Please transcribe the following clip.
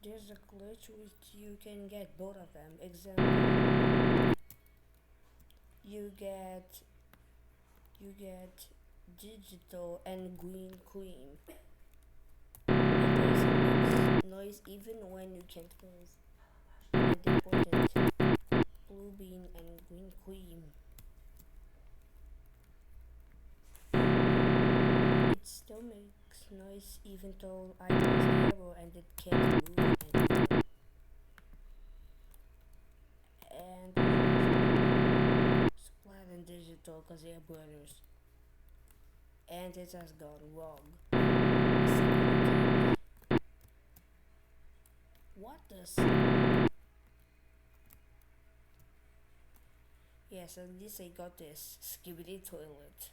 there's a glitch which you can get both of them. Example, you get you get digital and green cream. It makes noise even when you can't move. And important, blue bean and green cream. It still makes noise even though I press arrow and it can't move anymore. And Splat and digital because they are brothers. And it has gone wrong. What does? Yes, at least I got this. Skibidi toilet.